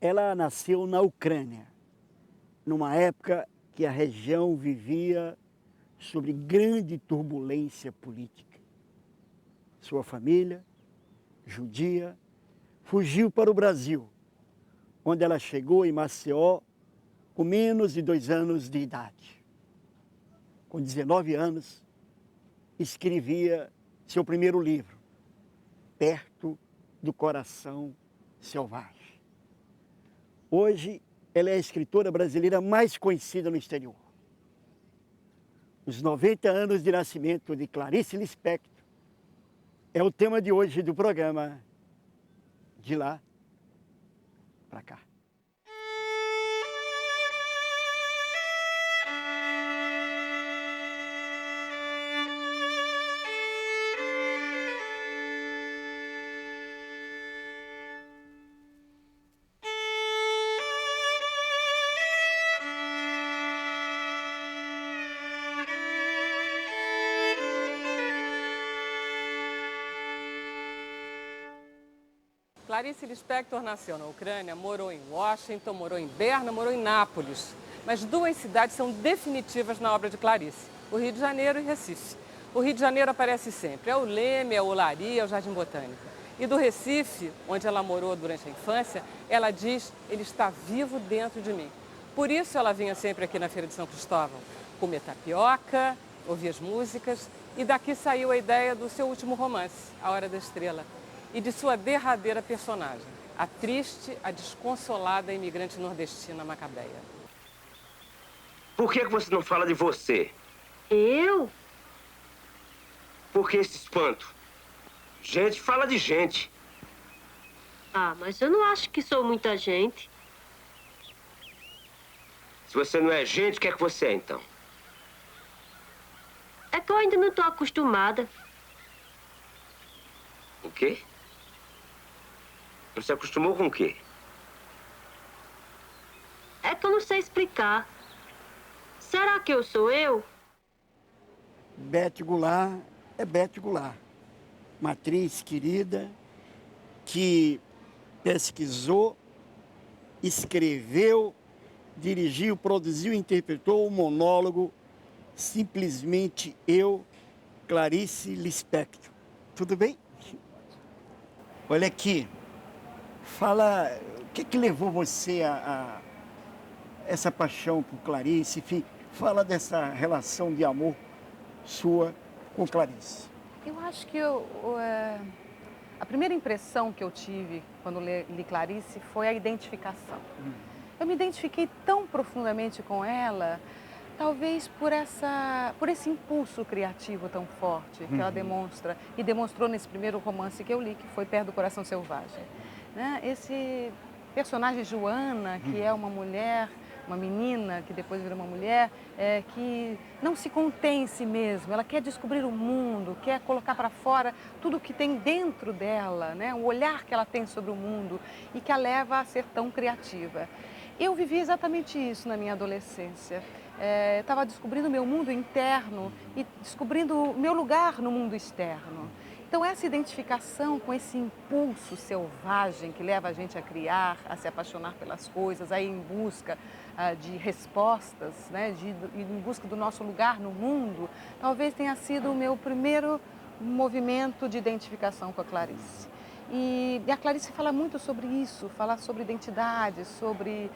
Ela nasceu na Ucrânia, numa época que a região vivia sobre grande turbulência política. Sua família, judia, fugiu para o Brasil, onde ela chegou em Maceió com menos de 2 anos de idade. Com 19 anos, escrevia seu primeiro livro, Perto do Coração Selvagem. Hoje, ela é a escritora brasileira mais conhecida no exterior. Os 90 anos de nascimento de Clarice Lispector é o tema de hoje do programa De Lá para Cá. Clarice Lispector nasceu na Ucrânia, morou em Washington, morou em Berna, morou em Nápoles. Mas 2 cidades são definitivas na obra de Clarice, o Rio de Janeiro e Recife. O Rio de Janeiro aparece sempre, é o Leme, é o Olaria, é o Jardim Botânico. E do Recife, onde ela morou durante a infância, ela diz, ele está vivo dentro de mim. Por isso ela vinha sempre aqui na Feira de São Cristóvão, comer tapioca, ouvir as músicas, e daqui saiu a ideia do seu último romance, A Hora da Estrela, e de sua derradeira personagem, a triste, a desconsolada imigrante nordestina Macabeia. Por que você não fala de você? Eu? Por que esse espanto? Gente fala de gente. Ah, mas eu não acho que sou muita gente. Se você não é gente, o que é que você é, então? É que eu ainda não estou acostumada. O quê? Você acostumou com o quê? É que eu não sei explicar. Será que eu sou eu? Beth Goulart é Beth Goulart, uma atriz querida que pesquisou, escreveu, dirigiu, produziu e interpretou o monólogo Simplesmente Eu, Clarice Lispector. Tudo bem? Olha aqui, fala, o que levou você a essa paixão por Clarice? Enfim, fala dessa relação de amor sua com Clarice. Eu acho que a primeira impressão que eu tive quando li Clarice foi a identificação. Eu me identifiquei tão profundamente com ela, talvez por esse impulso criativo tão forte que ela demonstra e demonstrou nesse primeiro romance que eu li, que foi Perto do Coração Selvagem. Né? Esse personagem Joana, que é uma mulher, uma menina que depois vira uma mulher, que não se contém em si mesma, ela quer descobrir o mundo, quer colocar para fora tudo o que tem dentro dela, né? O olhar que ela tem sobre o mundo e que a leva a ser tão criativa. Eu vivi exatamente isso na minha adolescência. Estava descobrindo meu mundo interno e descobrindo meu lugar no mundo externo. Então, essa identificação com esse impulso selvagem que leva a gente a criar, a se apaixonar pelas coisas, a ir em busca de respostas, né, em busca do nosso lugar no mundo, talvez tenha sido o meu primeiro movimento de identificação com a Clarice. E a Clarice fala muito sobre isso, fala sobre identidade, sobre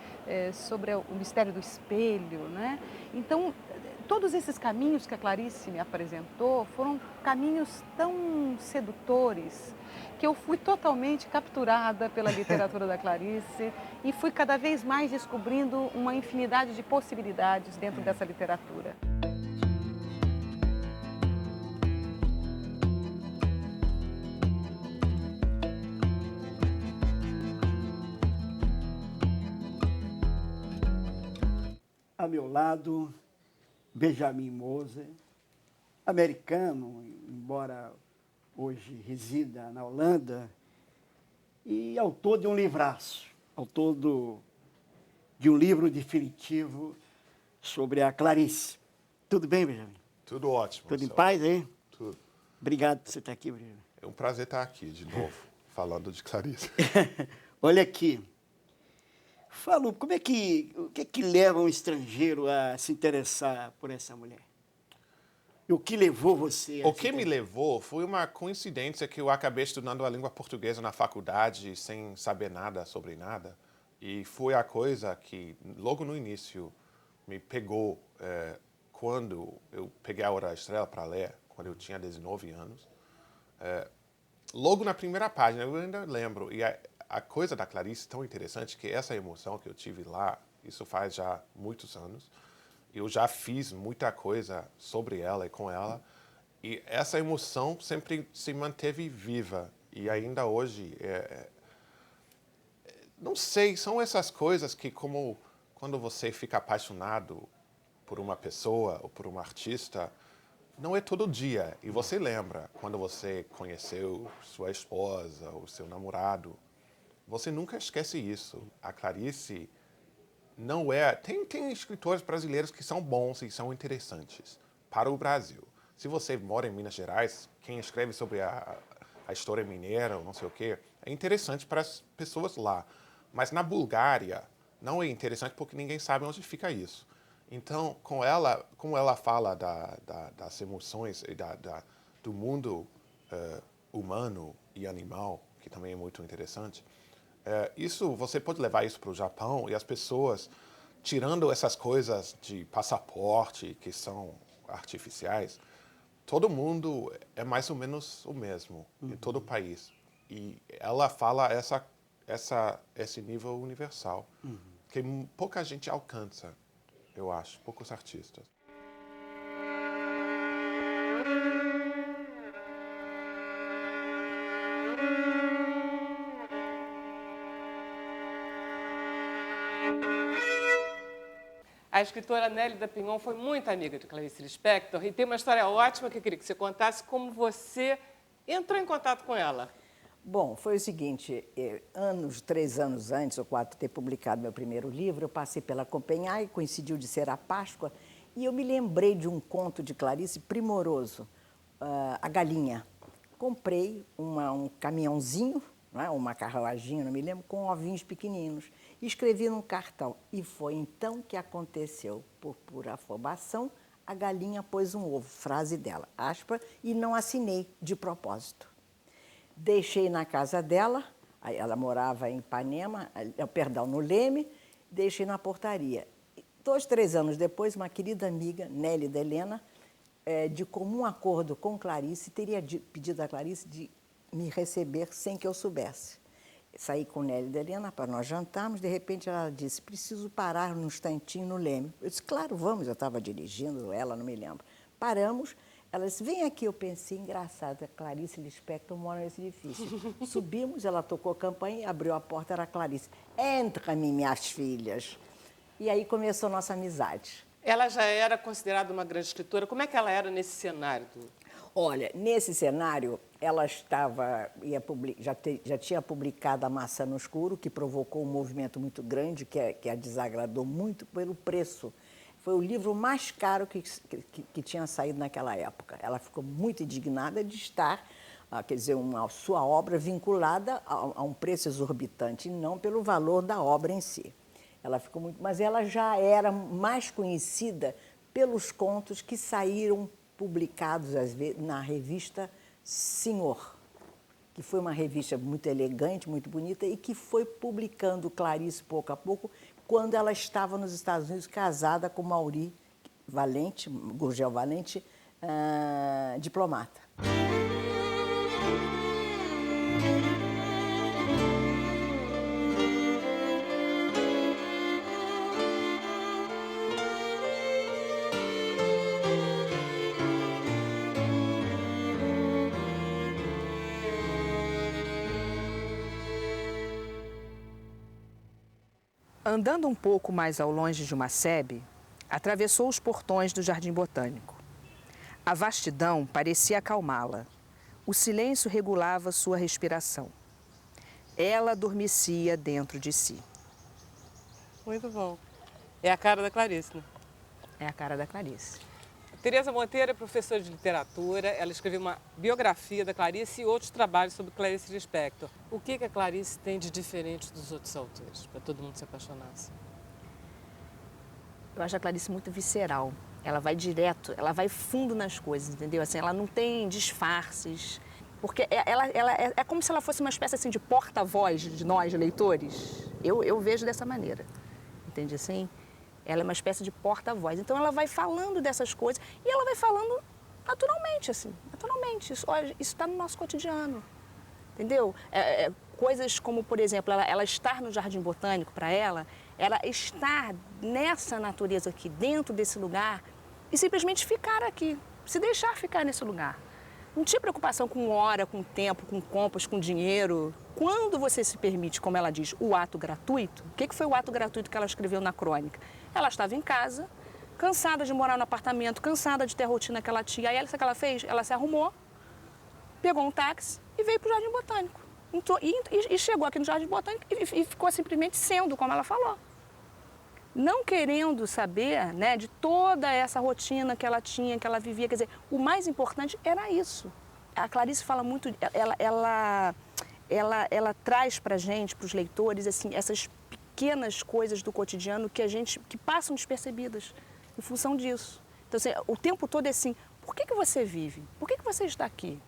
o mistério do espelho, né? Então, todos esses caminhos que a Clarice me apresentou foram caminhos tão sedutores que eu fui totalmente capturada pela literatura da Clarice e fui cada vez mais descobrindo uma infinidade de possibilidades dentro dessa literatura. A meu lado, Benjamin Moser, americano, embora hoje resida na Holanda, e autor de um livraço, de um livro definitivo sobre a Clarice. Tudo bem, Benjamin? Tudo ótimo. Tudo em Marcelo. paz aí? Tudo. Obrigado por você estar aqui, Benjamin. É um prazer estar aqui de novo, falando de Clarice. Olha aqui, Fala, o que é que leva um estrangeiro a se interessar por essa mulher? E o que levou você a O que me levou foi uma coincidência que eu acabei estudando a língua portuguesa na faculdade sem saber nada sobre nada. E foi a coisa que, logo no início, me pegou quando eu peguei a Hora da Estrela para ler, quando eu tinha 19 anos. Logo na primeira página, eu ainda lembro. E a coisa da Clarice é tão interessante que essa emoção que eu tive lá, isso faz já muitos anos. Eu já fiz muita coisa sobre ela e com ela. E essa emoção sempre se manteve viva. E ainda hoje, não sei, são essas coisas que, como quando você fica apaixonado por uma pessoa ou por um artista, não é todo dia. E você lembra quando você conheceu sua esposa ou seu namorado. Você nunca esquece isso. A Clarice não é... Tem escritores brasileiros que são bons e são interessantes para o Brasil. Se você mora em Minas Gerais, quem escreve sobre a história mineira ou não sei o quê, é interessante para as pessoas lá. Mas na Bulgária não é interessante porque ninguém sabe onde fica isso. Então, como ela fala das emoções e do mundo humano e animal, que também é muito interessante, isso você pode levar isso para o Japão e as pessoas, tirando essas coisas de passaporte que são artificiais, todo mundo é mais ou menos o mesmo em todo o país. E ela fala esse nível universal que pouca gente alcança, eu acho, poucos artistas. A escritora Nélida Pinhon foi muito amiga de Clarice Lispector e tem uma história ótima que eu queria que você contasse como você entrou em contato com ela. Bom, foi o seguinte, 3 anos antes ou 4 de ter publicado meu primeiro livro, eu passei pela Copenhague, coincidiu de ser a Páscoa, e eu me lembrei de um conto de Clarice primoroso, A Galinha. Comprei um caminhãozinho, né, uma carruaginha, não me lembro, com ovinhos pequeninos. E escrevi num cartão. E foi então que aconteceu, por pura afobação, a galinha pôs um ovo, frase dela, aspa, e não assinei de propósito. Deixei na casa dela, ela morava em Ipanema, perdão, no Leme, deixei na portaria. 2, 3 anos depois, uma querida amiga, Nélida Helena, de comum acordo com Clarice, teria pedido a Clarice de me receber sem que eu soubesse. Saí com Nélida Helena para nós jantarmos, de repente ela disse, preciso parar num instantinho no Leme. Eu disse, claro, vamos, eu estava dirigindo, ela, não me lembro. Paramos, ela disse, vem aqui, eu pensei, engraçado, a Clarice Lispector mora nesse edifício. Subimos, ela tocou a campainha, abriu a porta, era a Clarice. Entra-me, minhas filhas. E aí começou a nossa amizade. Ela já era considerada uma grande escritora. Como é que ela era nesse cenário? Olha, nesse cenário, ela já tinha publicado A Maçã no Escuro, que provocou um movimento muito grande, que a desagradou muito pelo preço. Foi o livro mais caro que tinha saído naquela época. Ela ficou muito indignada de estar, quer dizer, a sua obra vinculada a um preço exorbitante, e não pelo valor da obra em si. Ela ficou muito, mas ela já era mais conhecida pelos contos que saíram publicados às vezes na revista Senhor, que foi uma revista muito elegante, muito bonita, e que foi publicando Clarice pouco a pouco, quando ela estava nos Estados Unidos casada com Mauri Valente, Gurgel Valente, diplomata. Andando um pouco mais ao longe de uma sebe, atravessou os portões do Jardim Botânico. A vastidão parecia acalmá-la. O silêncio regulava sua respiração. Ela adormecia dentro de si. Muito bom. É a cara da Clarice, né? É a cara da Clarice. Tereza Monteiro é professora de literatura, ela escreveu uma biografia da Clarice e outros trabalhos sobre Clarice Lispector. O que a Clarice tem de diferente dos outros autores, para todo mundo se apaixonar? Eu acho a Clarice muito visceral. Ela vai direto, ela vai fundo nas coisas, entendeu? Assim, ela não tem disfarces. Porque ela é como se ela fosse uma espécie assim, de porta-voz de nós, leitores. Eu vejo dessa maneira, entende assim? Ela é uma espécie de porta-voz. Então ela vai falando dessas coisas e ela vai falando naturalmente, assim, naturalmente. Isso está no nosso cotidiano, entendeu? Coisas como, por exemplo, ela estar no Jardim Botânico, para ela estar nessa natureza aqui, dentro desse lugar e simplesmente ficar aqui, se deixar ficar nesse lugar. Não tinha preocupação com hora, com tempo, com compras, com dinheiro. Quando você se permite, como ela diz, o ato gratuito, o que foi o ato gratuito que ela escreveu na crônica? Ela estava em casa, cansada de morar no apartamento, cansada de ter a rotina que ela tinha. Aí, sabe o que ela fez? Ela se arrumou, pegou um táxi e veio para o Jardim Botânico. E chegou aqui no Jardim Botânico e ficou simplesmente sendo, como ela falou. Não querendo saber, né, de toda essa rotina que ela tinha, que ela vivia. Quer dizer, o mais importante era isso. A Clarice fala muito, ela traz para a gente, para os leitores, assim, essas pequenas coisas do cotidiano que passam despercebidas em função disso. Então, assim, o tempo todo é assim, por que você vive? Por que você está aqui?